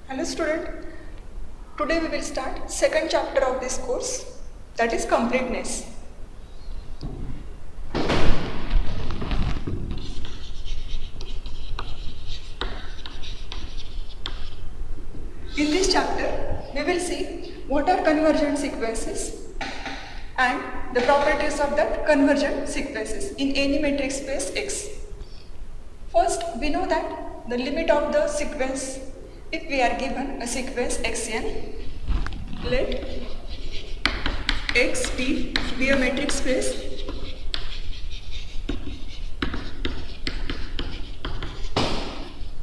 Hello student, today we will start second chapter of this course, that is completeness. In this chapter we will see what are convergent sequences and the properties of that convergent sequences in any metric space X. First, we know that the limit of the sequence, if we are given a sequence xn, let xt be a metric space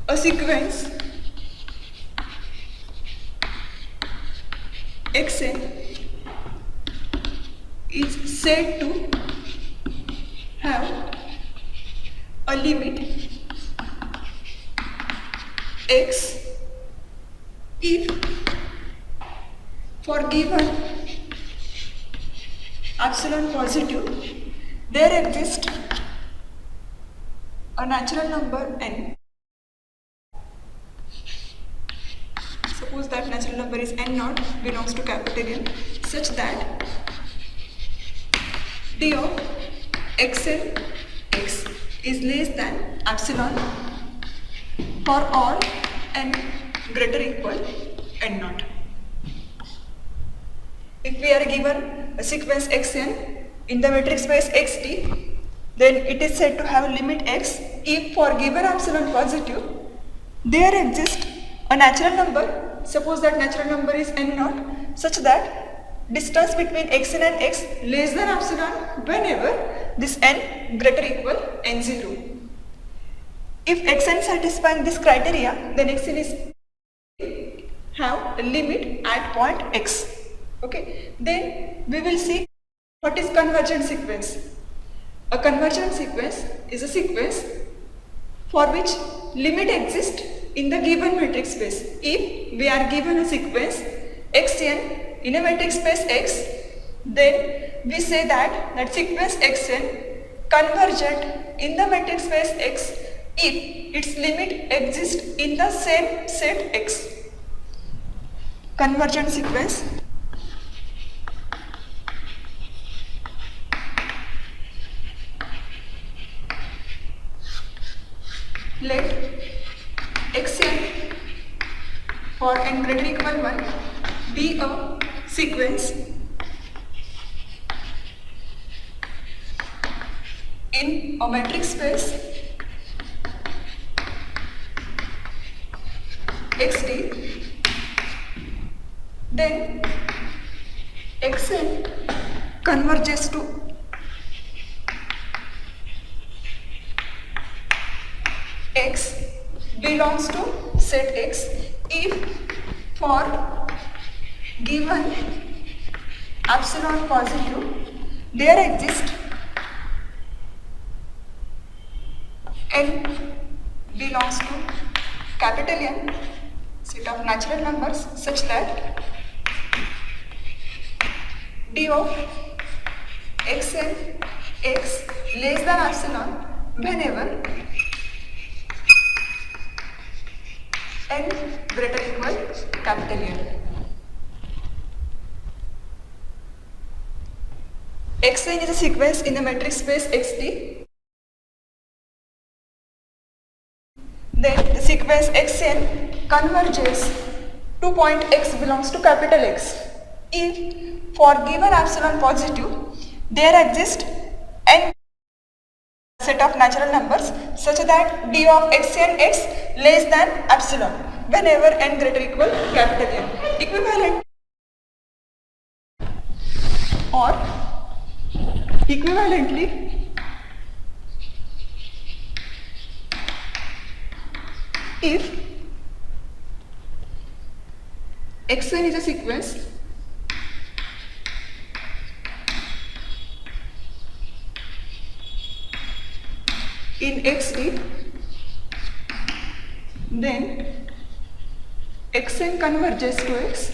a sequence xn is said to have a limit x if for given epsilon positive there exists a natural number n. Suppose that natural number is n naught belongs to capital N such that d of xn x is less than epsilon for all n greater or equal n naught. If we are given a sequence xn in the metric space xt, then it is said to have limit x if for given epsilon positive there exists a natural number, suppose that natural number is n naught, such that distance between xn and x less than epsilon whenever this n greater or equal n0. If xn satisfying this criteria, then xn is have a limit at point x. Okay, then we will see what is convergent sequence. A convergent sequence is a sequence for which limit exists in the given metric space. If we are given a sequence xn in a metric space X, then we say that sequence xn convergent in the metric space X if its limit exists in the same set X. Convergent sequence let xn for n greater or equal 1 be a sequence in a metric space xt, then xn converges to x belongs to set X if for given epsilon positive there exists n belongs to capital N set of natural numbers such that d of xn x less than epsilon whenever n greater or equal capital N. xn is a sequence in the metric space xt. Then the sequence xn converges to point x belongs to capital X if for given epsilon positive there exists n set of natural numbers such that d of xn x less than epsilon whenever n greater or equal capital N. Equivalent or equivalently if xn is a sequence in xt, then xn converges to x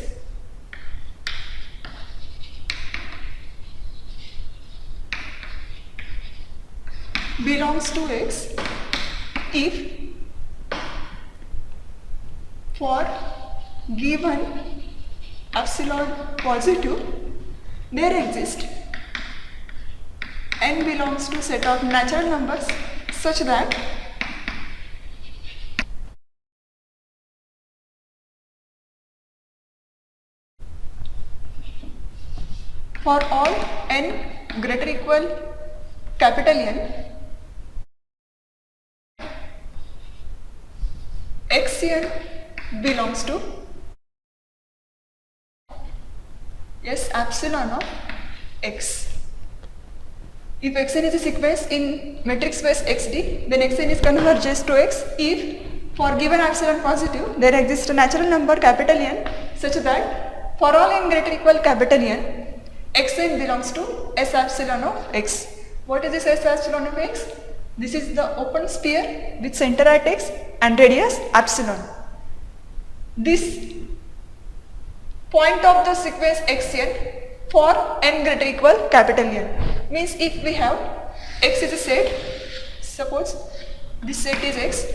belongs to x if for given epsilon positive, there exist n belongs to set of natural numbers such that for all n greater equal capital N, xn belongs to S epsilon of x. If xn is a sequence in metric space xd, then xn is converges to x if for given epsilon positive there exists a natural number capital N such that for all n greater equal capital N, xn belongs to S epsilon of x. What is this S epsilon of x? This is the open sphere with center at x and radius epsilon. This point of the sequence xn for n greater equal capital N means if we have x is a set, suppose this set is x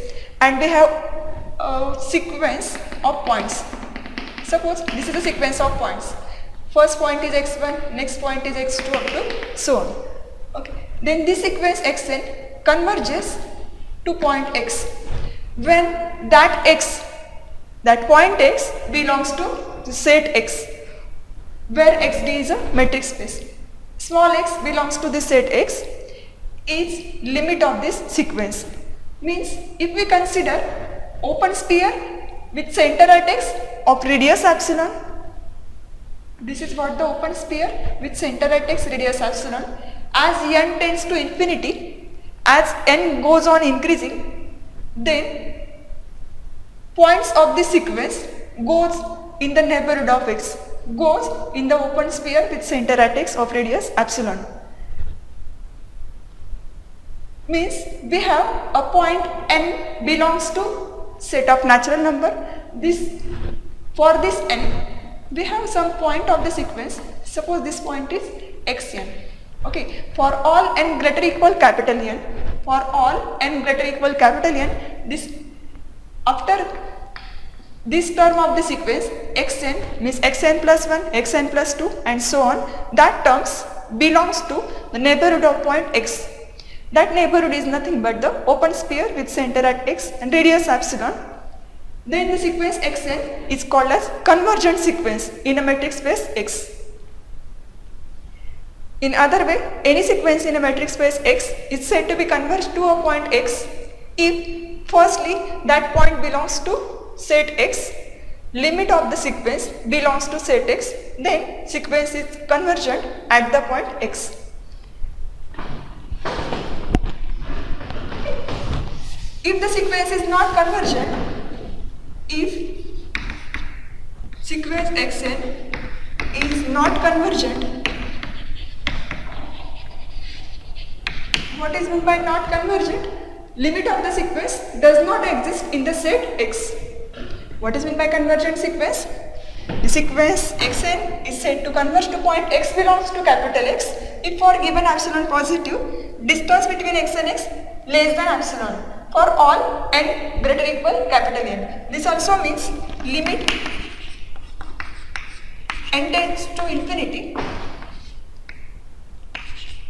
and we have a sequence of points. Suppose this is a sequence of points. First point is x1, next point is x2 up to so on. Okay. Then this sequence xn converges to point x when that point x belongs to the set x where xd is a metric space. Small x belongs to the set x is limit of this sequence. Means if we consider open sphere with center at x of radius epsilon, this is what the open sphere with center at x radius epsilon, as n tends to infinity, as n goes on increasing, then points of the sequence goes in the neighborhood of x, goes in the open sphere with center at x of radius epsilon. Means we have a point n belongs to set of natural number. This for this n we have some point of the sequence. Suppose this point is xn. Okay, for all n greater equal capital N, for all n greater equal capital N, this after this term of the sequence xn means xn plus 1, xn plus 2 and so on, that terms belongs to the neighborhood of point x. That neighborhood is nothing but the open sphere with center at x and radius epsilon. Then the sequence xn is called as convergent sequence in a metric space x. In other way, any sequence in a metric space x is said to be converged to a point x if firstly that point belongs to set x, limit of the sequence belongs to set x, then sequence is convergent at the point x. If the sequence is not convergent, if sequence xn is not convergent, what is meant by not convergent? Limit of the sequence does not exist in the set x. What is meant by convergent sequence? The sequence xn is said to converge to point x belongs to capital X if for given epsilon positive, distance between x and x less than epsilon for all n greater equal capital N. This also means limit n tends to infinity,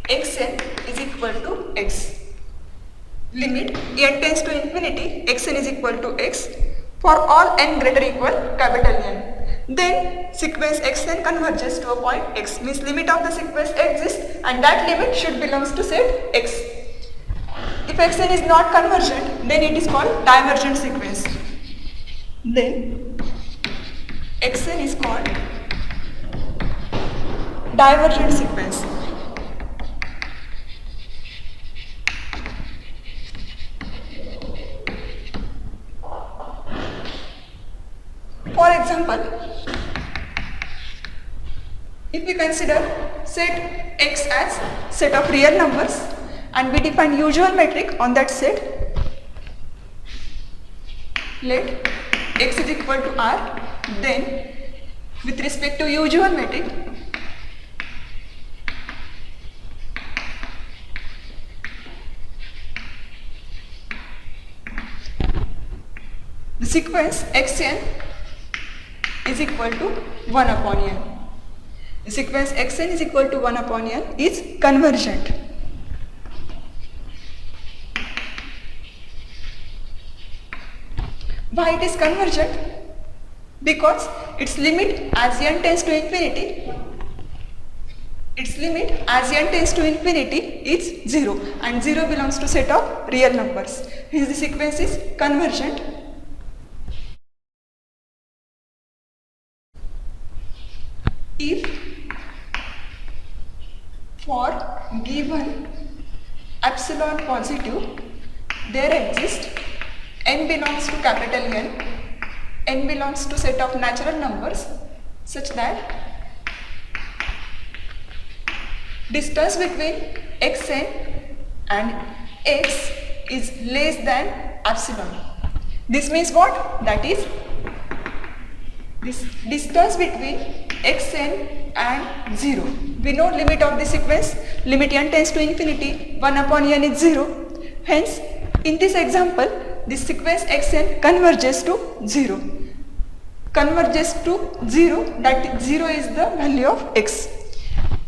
xn is equal to x. Limit n tends to infinity, xn is equal to x for all n greater equal capital N. Then sequence xn converges to a point x, means limit of the sequence exists and that limit should belongs to set x. If xn is not convergent, then it is called divergent sequence. Then xn is called divergent sequence. For example, if we consider set x as set of real numbers and we define usual metric on that set, let x is equal to r, then with respect to usual metric, the sequence xn is equal to 1 upon n. The sequence xn is equal to 1 upon n is convergent. Why it is convergent? Because its limit as n tends to infinity, is 0, and 0 belongs to set of real numbers. Hence the sequence is convergent. If for given epsilon positive there exists n belongs to capital n belongs to set of natural numbers such that distance between xn and x is less than epsilon. This means what? That is, this distance between xn and 0. We know limit of the sequence, limit n tends to infinity, 1 upon n is 0. Hence, in this example, this sequence xn converges to 0. Converges to 0, that 0 is the value of x.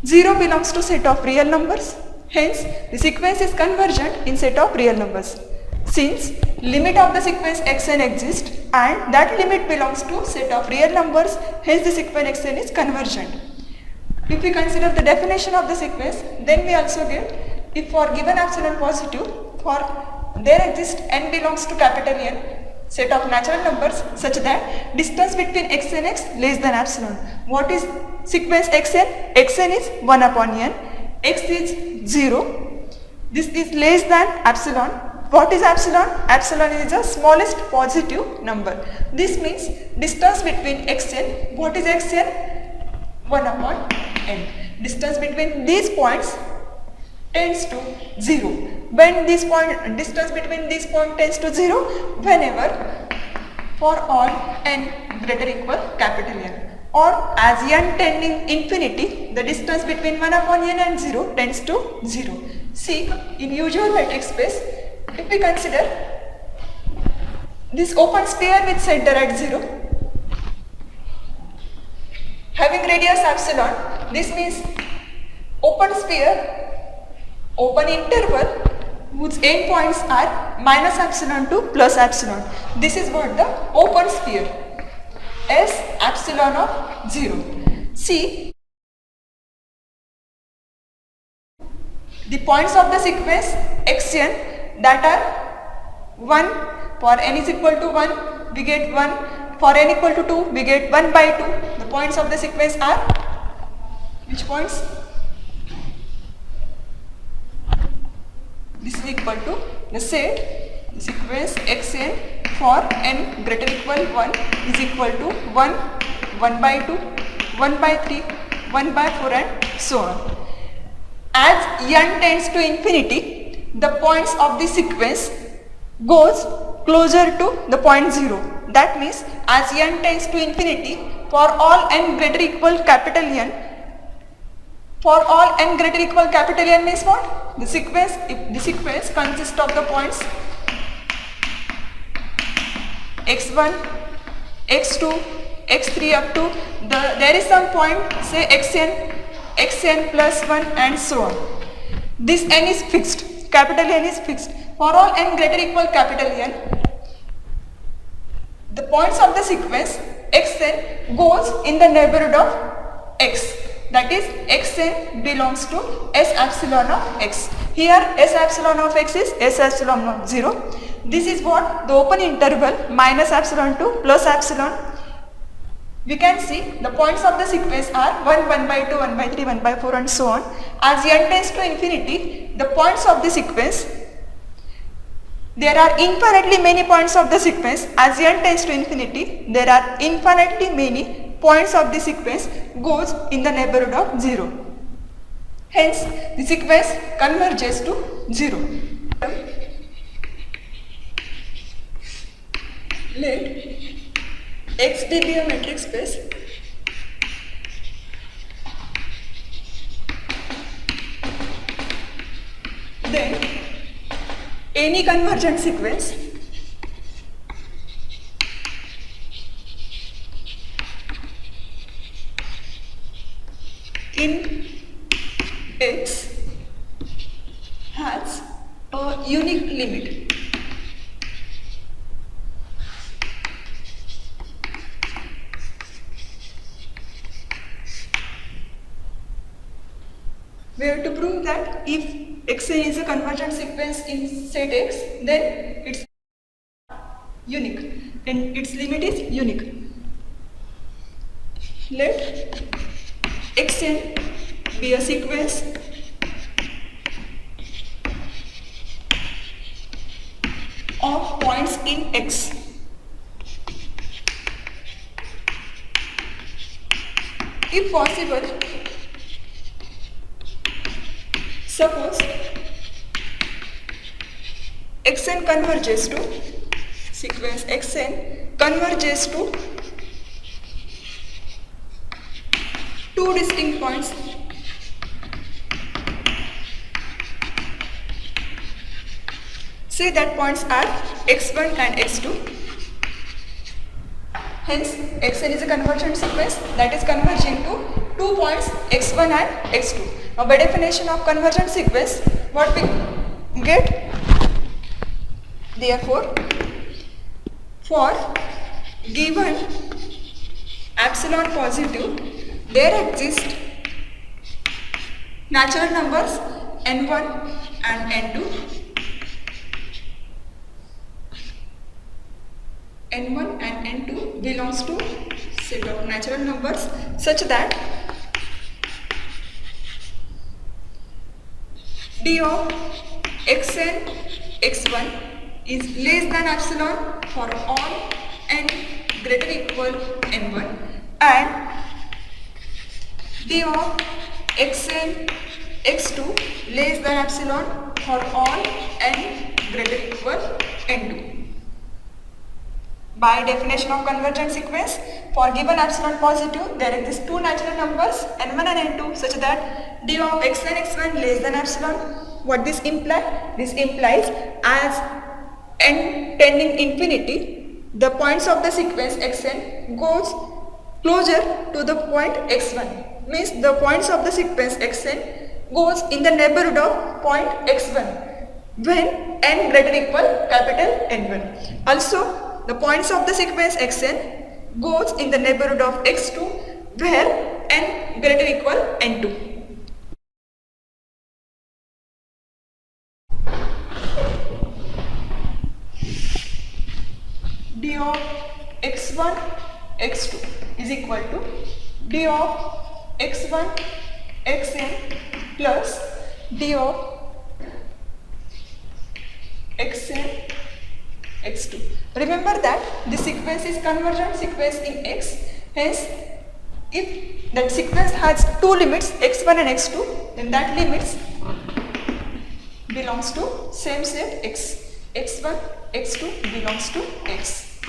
0 belongs to set of real numbers. Hence, the sequence is convergent in set of real numbers. Since limit of the sequence xn exists and that limit belongs to set of real numbers, hence the sequence xn is convergent. If we consider the definition of the sequence, then we also get, if for given epsilon positive, for there exists n belongs to capital N, set of natural numbers such that distance between x and x less than epsilon. What is sequence xn? Xn is 1 upon n, x is 0, this is less than epsilon. What is epsilon? Epsilon is the smallest positive number. This means distance between xn, what is xn? 1 upon n. Distance between these points tends to 0. When this point, distance between these points tends to 0, whenever for all n greater equal capital N, or as n tending infinity, the distance between 1 upon n and 0 tends to 0. See, in usual matrix space, if we consider this open sphere with center at 0, having radius epsilon, this means open sphere, open interval whose end points are minus epsilon to plus epsilon. This is what the open sphere, S epsilon of 0. See, the points of the sequence xn that are 1, for n is equal to 1, we get 1, for n equal to 2, we get 1 by 2. The points of the sequence are, which points? This is equal to the set, the sequence xn for n greater equal 1 is equal to 1, 1 by 2, 1 by 3, 1 by 4 and so on. As n tends to infinity, the points of the sequence goes closer to the point 0. That means as n tends to infinity, for all n greater equal capital N, for all n greater equal capital N means what? The sequence, if the sequence consists of the points x1, x2, x3 up to there is some point, say xn plus 1 and so on. This n is fixed, capital N is fixed. For all n greater equal capital N, the points of the sequence xn goes in the neighborhood of x. That is, xn belongs to S epsilon of x. Here S epsilon of x is S epsilon of 0. This is what the open interval minus epsilon to plus epsilon. We can see the points of the sequence are 1, 1 by 2, 1 by 3, 1 by 4 and so on. As n tends to infinity, the points of the sequence, there are infinitely many points of the sequence. As n tends to infinity, there are infinitely many points of the sequence goes in the neighborhood of 0. Hence, the sequence converges to 0. Let X be a metric space then any convergent sequence a unique limit. We have to prove that if xn is a convergent sequence in set X, then it's unique and its limit is unique. Let xn be a sequence of points in X. If possible, suppose xn converges to sequence xn converges to two distinct points. Say that points are x1 and x2. Hence, xn is a convergent sequence that is converging to 2 points x1 and x2. Now, by definition of convergent sequence, what we get? Therefore, for given epsilon positive, there exist natural numbers n1 and n2. n1 and n2 belongs to set of natural numbers such that d of xn x1 is less than epsilon for all n greater equal n1 and d of xn x2 less than epsilon for all n greater equal n2. By definition of convergent sequence, for given epsilon positive, there exist two natural numbers n1 and n2 such that d of xn x1 less than epsilon. What this implies? This implies as n tending infinity, the points of the sequence xn goes closer to the point x1. Means the points of the sequence xn goes in the neighborhood of point x1 when n greater equal capital N1. Also, the points of the sequence xn goes in the neighborhood of x2 where n greater equal n2. D of x1 x2 is equal to d of x1 xn plus d of xn x2. Remember that the sequence is convergent sequence in X. Hence, if that sequence has two limits x1 and x2, then that limits belongs to same set X. x1, x2 belongs to X.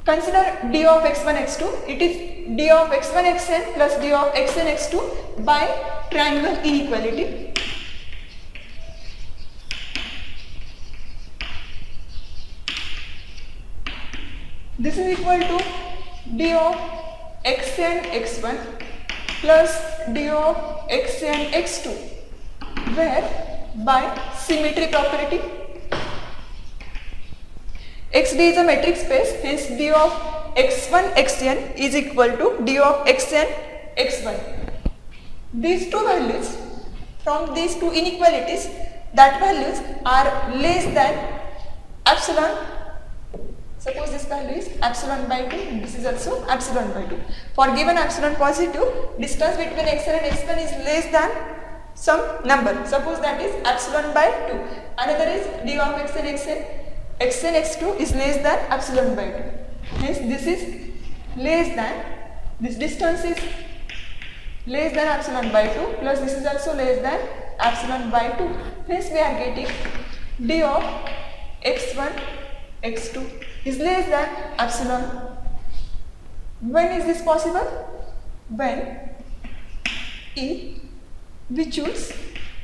Consider d of x1, x2. It is d of x1, xn plus d of xn, x2 by triangular inequality. This is equal to d of xn x1 plus d of xn x2, where by symmetry property xd is a metric space, hence d of x1 xn is equal to d of xn x1. These two values, from these two inequalities, that values are less than epsilon. Suppose this value is epsilon by 2 and this is also epsilon by 2. For given epsilon positive, distance between xn and x1 is less than some number. Suppose that is epsilon by 2. Another is d of xn x2 is less than epsilon by 2. Hence this is less than, this distance is less than epsilon by 2 plus this is also less than epsilon by 2. Hence we are getting d of x1 x2 is less than epsilon. When is this possible? When if we choose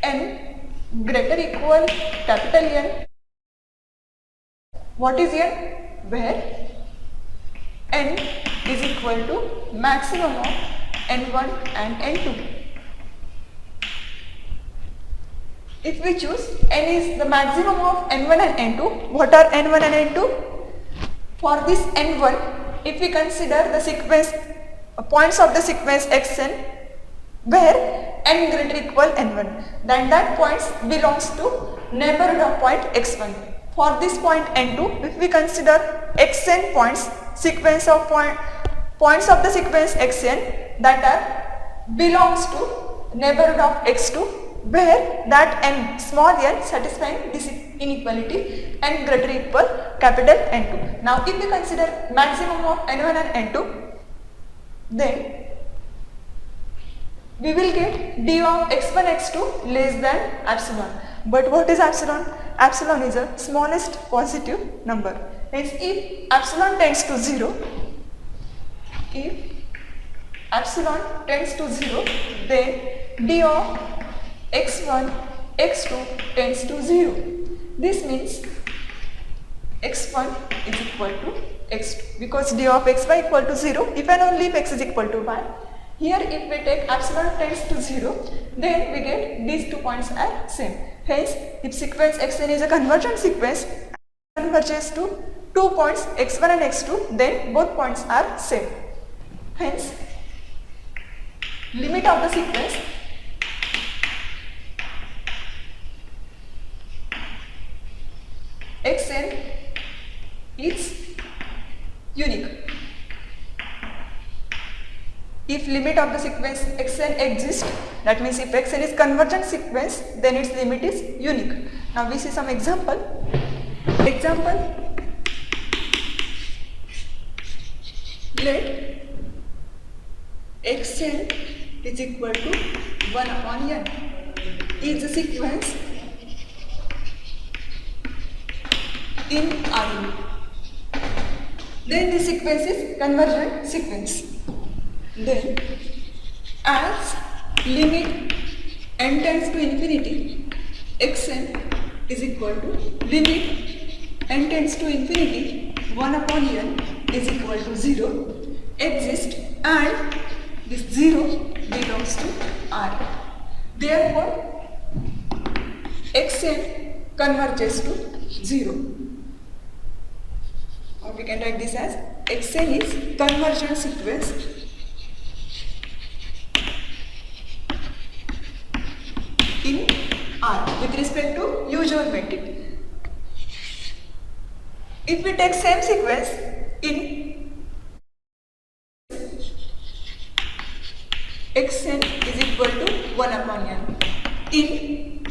n greater equal capital N. What is N? Where n is equal to maximum of n1 and n2. If we choose n is the maximum of n1 and n2, what are n1 and n2? For this n1, if we consider the sequence points of the sequence xn where n greater equal n1, then that points belongs to neighborhood of point x1. For this point n2, if we consider xn points, sequence of points of the sequence xn that are belongs to neighborhood of x2, where that n small n satisfying this inequality n greater equal capital N2. Now if we consider maximum of n1 and n2, then we will get d of x1 x2 less than epsilon. But what is epsilon? Epsilon is a smallest positive number. Hence if epsilon tends to 0, if epsilon tends to 0, then d of x1 x2 tends to 0. This means x1 is equal to x2 because d of xy equal to 0 if and only if x is equal to y. Here if we take epsilon tends to 0, then we get these 2 points are same. Hence if sequence xn is a convergent sequence converges to 2 points x1 and x2, then both points are same. Hence limit of the sequence xn is unique. If limit of the sequence xn exists, that means if xn is convergent sequence, then its limit is unique. Now we see some example. Let xn is equal to 1 upon n is a sequence in Rn. Then the sequence is convergent sequence. Then as limit n tends to infinity, xn is equal to limit n tends to infinity 1 upon n is equal to 0 exist, and this 0 belongs to R. Therefore xn converges to 0. Or we can write this as xn is convergent sequence in R with respect to usual metric. If we take same sequence in xn is equal to 1 upon n, in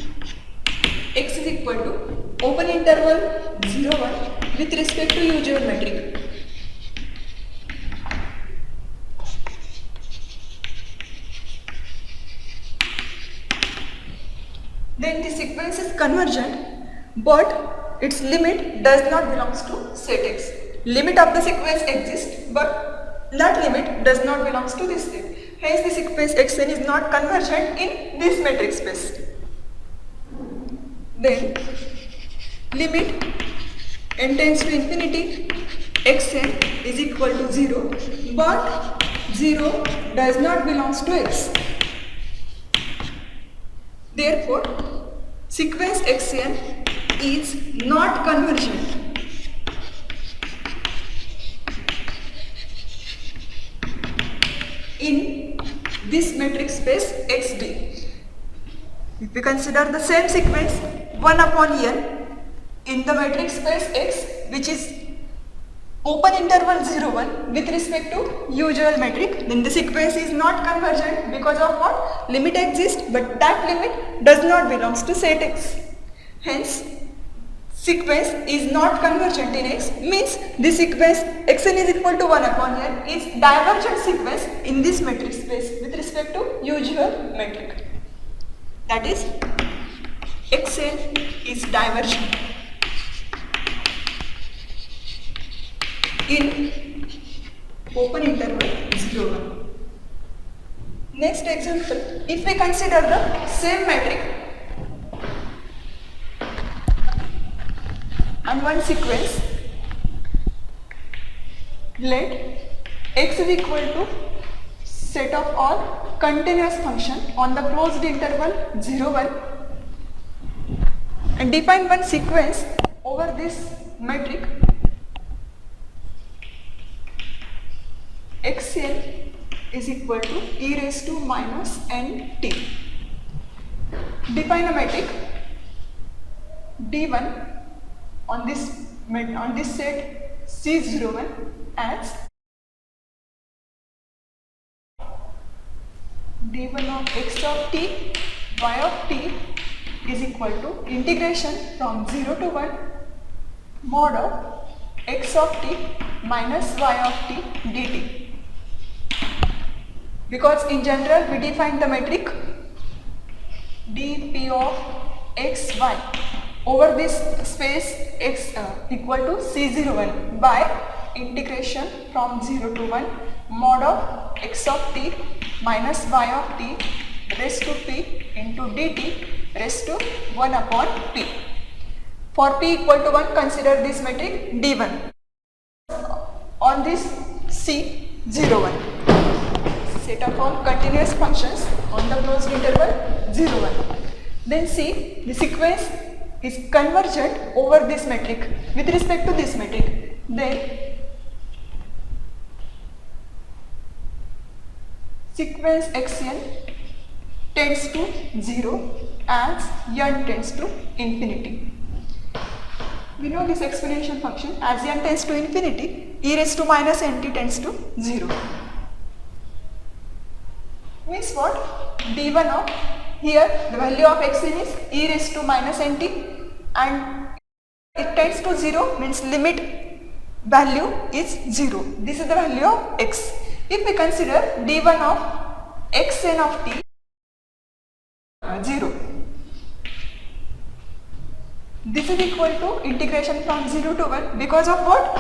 x is equal to open interval 0 1 with respect to usual metric. Then the sequence is convergent, but its limit does not belongs to set x. Limit of the sequence exists, but that limit does not belongs to this set. Hence the sequence xn is not convergent in this metric space. Then limit n tends to infinity, xn is equal to 0, but 0 does not belongs to x. Therefore, sequence xn is not convergent. In this metric space xd. If we consider the same sequence 1 upon n in the metric space x, which is open interval 0 1 with respect to usual metric, then the sequence is not convergent because of what? Limit exists, but that limit does not belongs to set x. Hence sequence is not convergent in x, means the sequence xn is equal to 1 upon n is divergent sequence in this metric space with respect to usual metric. That is xn is divergent in open interval 0 1. Next example, if we consider the same metric and one sequence, let x is equal to set of all continuous function on the closed interval 0 1 and define one sequence over this metric xn is equal to e raised to minus nt. Define a metric d1 on this set C01 as d1 of x of t y of t is equal to integration from 0 to 1 mod of x of t minus y of t dt. Because in general we define the metric dp of xy over this space x equal to C01 by integration from 0 to 1 mod of x of t minus y of t raised to p into dt raised to 1 upon p. For p equal to 1, consider this metric d1 on this C01. Set of all continuous functions on the closed interval 0, 1. Then see, the sequence is convergent over this metric with respect to this metric. Then sequence xn tends to 0 as n tends to infinity. We know this exponential function as n tends to infinity, e raised to minus nt tends to 0. Means what? d1 of, here the value of xn is e raised to minus nt and it tends to 0 means limit value is 0. This is the value of x. If we consider d1 of xn of t 0, this is equal to integration from 0 to 1 because of what?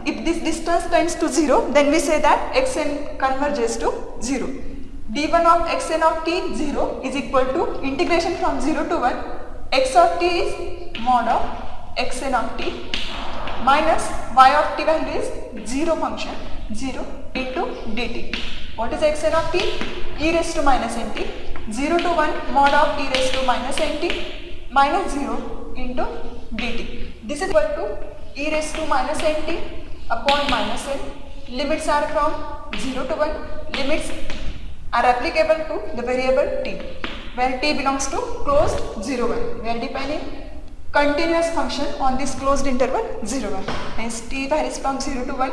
If this distance tends to 0, then we say that xn converges to 0. d1 of xn of t 0 is equal to integration from 0 to 1 x of t is mod of xn of t minus y of t value is 0 function 0 into dt. What is xn of t? E raised to minus nt. 0 to 1 mod of e raised to minus nt minus 0 into dt. This is equal to e raised to minus nt upon minus n. Limits are from 0 to 1. Limits are applicable to the variable t, where t belongs to closed 0, 1. We are defining continuous function on this closed interval 0, 1. Hence t varies from 0 to 1.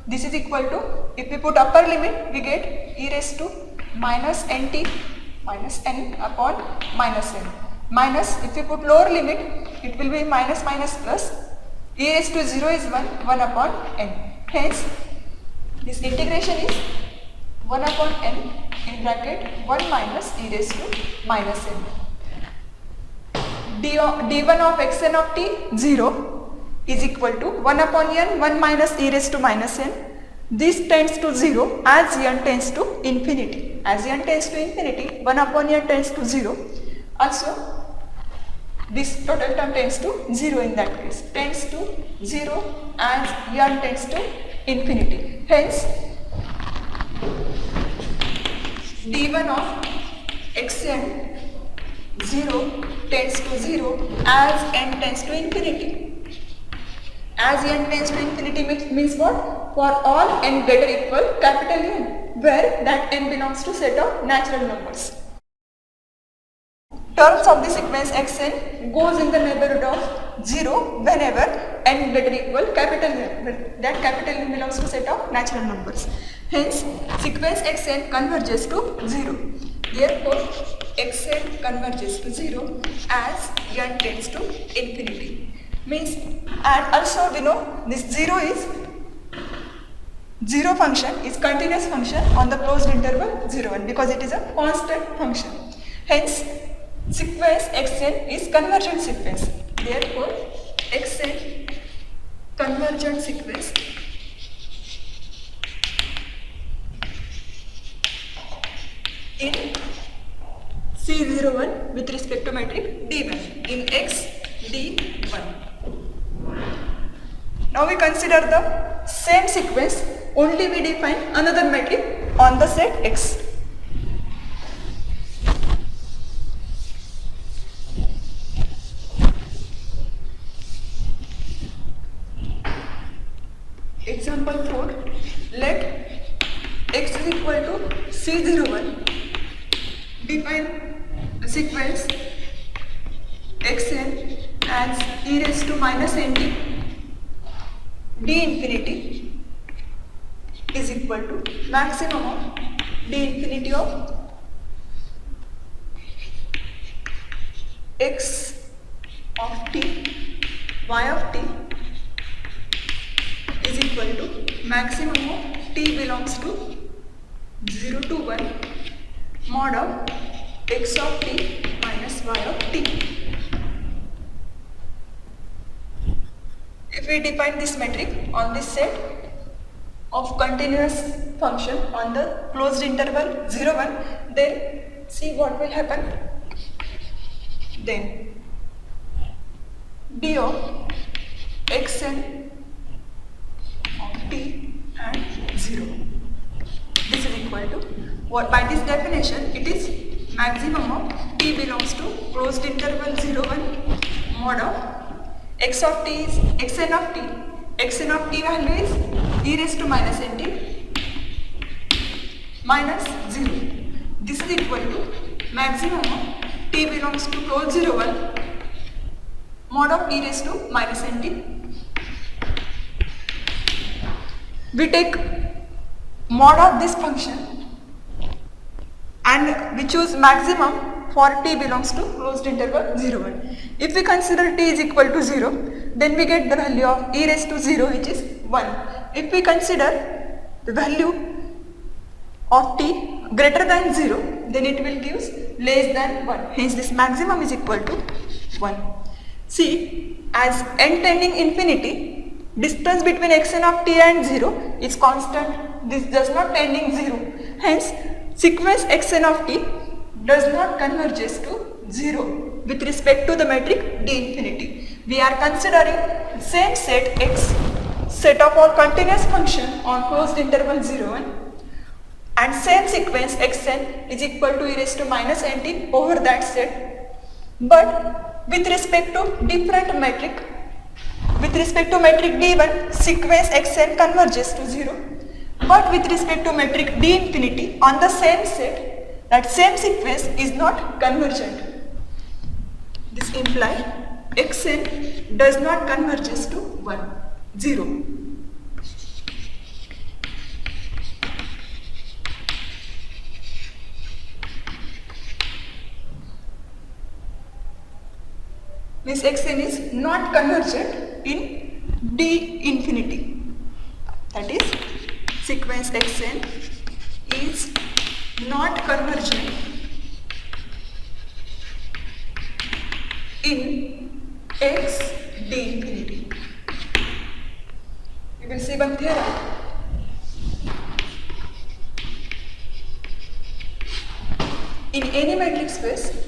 This is equal to, if we put upper limit, we get e raised to minus nt minus n upon minus n. Minus, if we put lower limit, it will be minus minus plus. E raised to 0 is 1, 1 upon n. Hence, this integration is 1 upon n in bracket 1 minus e raised to minus n. d1 of xn of t 0 is equal to 1 upon n 1 minus e raised to minus n. This tends to 0 as n tends to infinity. As n tends to infinity, 1 upon n tends to 0. Also, this total term tends to 0 in that case. Tends to 0 as n tends to infinity. Hence, d1 of xn 0 tends to 0 as n tends to infinity. As n tends to infinity means what? For all n greater equal capital N, where that n belongs to set of natural numbers. Terms of the sequence xn goes in the neighborhood of 0 whenever n greater equal capital N. That capital N belongs to set of natural numbers. Hence, sequence xn converges to 0. Therefore, xn converges to 0 as n tends to infinity. Means, and also we know this 0 function is continuous function on the closed interval 0, 1 because it is a constant function. Hence, sequence xn is convergent sequence. Therefore, xn convergent sequence in C01 with respect to metric d1 in x d1. Now we consider the same sequence, only we define another metric on the set X. Example 4. Let x is equal to C01. Define a sequence xn as e raised to minus nt d infinity is equal to maximum of d infinity of x of t y of t is equal to maximum of t belongs to 0 to 1 mod of x of t minus y of t. If we define this metric on this set of continuous function on the closed interval 0 1, then see what will happen. Then d of xn of t and 0. This is equal to what? By this definition, it is maximum of t belongs to closed interval 0 1 mod of x of t is xn of t. Xn of t value is e raised to minus nt minus 0. This is equal to maximum of t belongs to closed 0 1 mod of e raised to minus nt. We take mod of this function and we choose maximum for t belongs to closed interval 0 1. If we consider t is equal to 0, then we get the value of e raised to 0, which is 1. If we consider the value of t greater than 0, then it will give less than 1. Hence this maximum is equal to 1. See, as n tending infinity, distance between xn of t and 0 is constant. This does not tending 0. Hence sequence xn of t does not converges to 0 with respect to the metric d infinity. We are considering same set x, set of all continuous function on closed interval 0 1, and same sequence xn is equal to e raised to minus nt over that set, but with respect to different metric. With respect to metric d1, sequence xn converges to 0, but with respect to metric d infinity on the same set, that same sequence is not convergent. This implies xn does not converges to 1, 0. Means xn is not convergent in d infinity. That is, sequence xn is not convergent in x d infinity. We will see one theorem. In any metric space,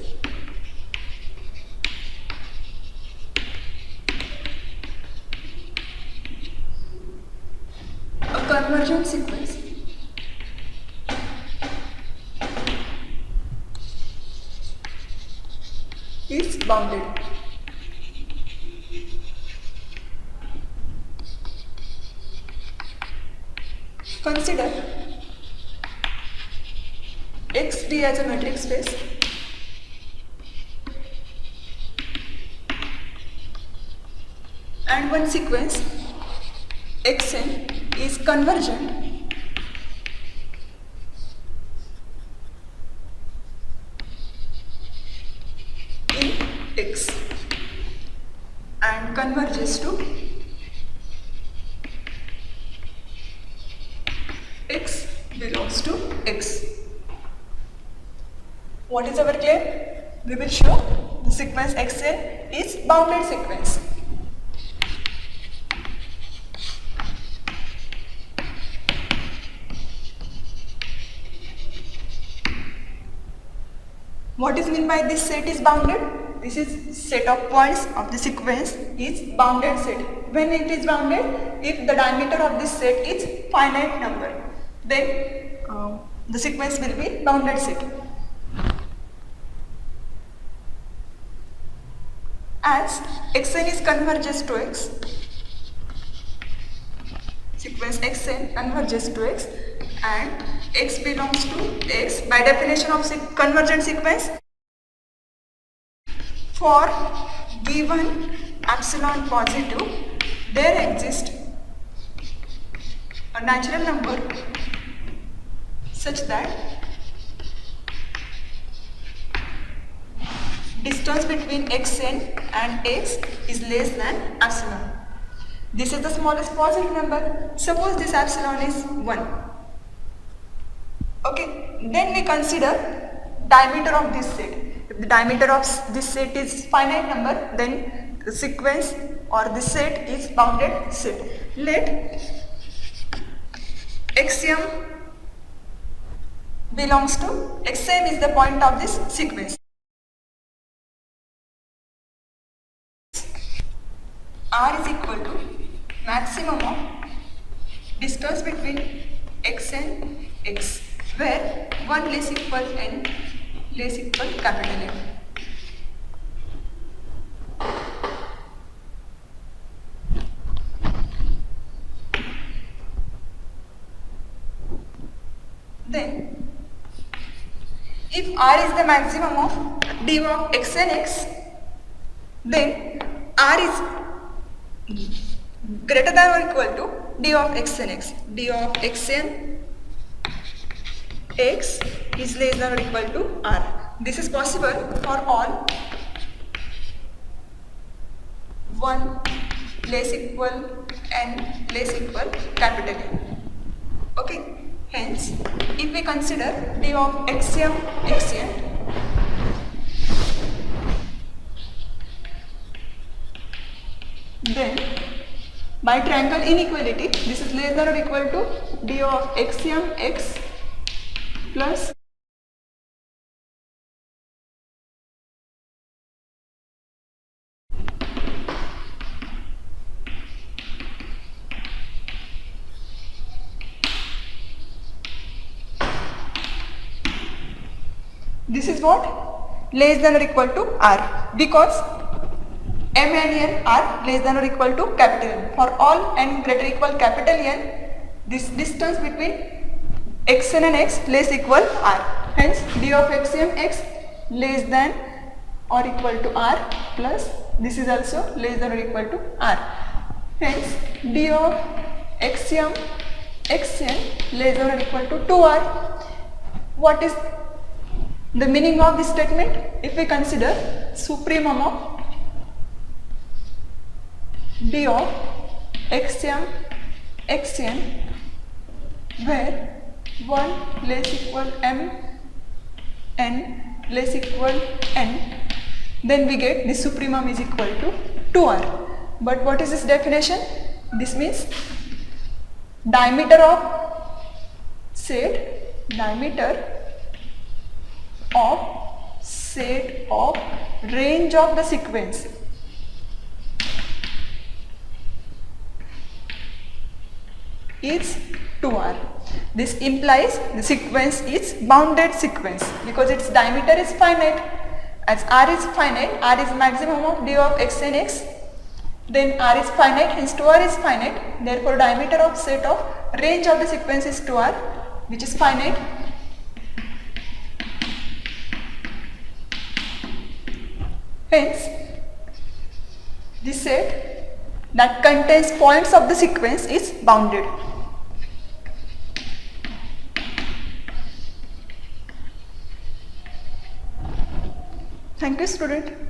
a convergent sequence is bounded. Consider xd as a metric space and one sequence xn is convergent in x and converges to x belongs to x. What is our claim? We will show the sequence xn is bounded sequence. What is meant by this set is bounded? This is set of points of the sequence is bounded set. When it is bounded, if the diameter of this set is finite number, then the sequence will be bounded set. As xn is converges to x, sequence sequence xn converges to x and x belongs to x. By definition of convergent sequence, for given epsilon positive, there exists a natural number such that distance between xn and x is less than epsilon. This is the smallest positive number. Suppose this epsilon is 1. Okay, then we consider diameter of this set. If the diameter of this set is finite number, then the sequence or the set is bounded set. Let xm belongs to xm is the point of this sequence. R is equal to maximum of distance between x and x, where 1 less equal n less equal capital N. Then, if R is the maximum of d of x and x, then R is greater than or equal to d of x and x. D of x and x is less than or equal to R. This is possible for all 1 less equal n less equal capital N. Okay, hence if we consider d of xm xn, then by triangle inequality, this is less than or equal to d of xm x plus this is what? Less than or equal to R, because m and n are less than or equal to capital N. For all n greater equal capital N, this distance between xn and x less equal R. Hence d of xm x less than or equal to R plus this is also less than or equal to R. Hence d of xm xn less than or equal to 2R. What is the meaning of this statement? If we consider supremum of d of xm xn, where 1 less equal m n less equal n, then we get the supremum is equal to 2R. But what is this definition? This means diameter of set, diameter of set of range of the sequence is 2R. This implies the sequence is bounded sequence because its diameter is finite. As R is finite, R is maximum of d of x and x, then R is finite, hence 2R is finite. Therefore diameter of set of range of the sequence is 2R, which is finite. Hence the set that contains points of the sequence is bounded. Thank you, student.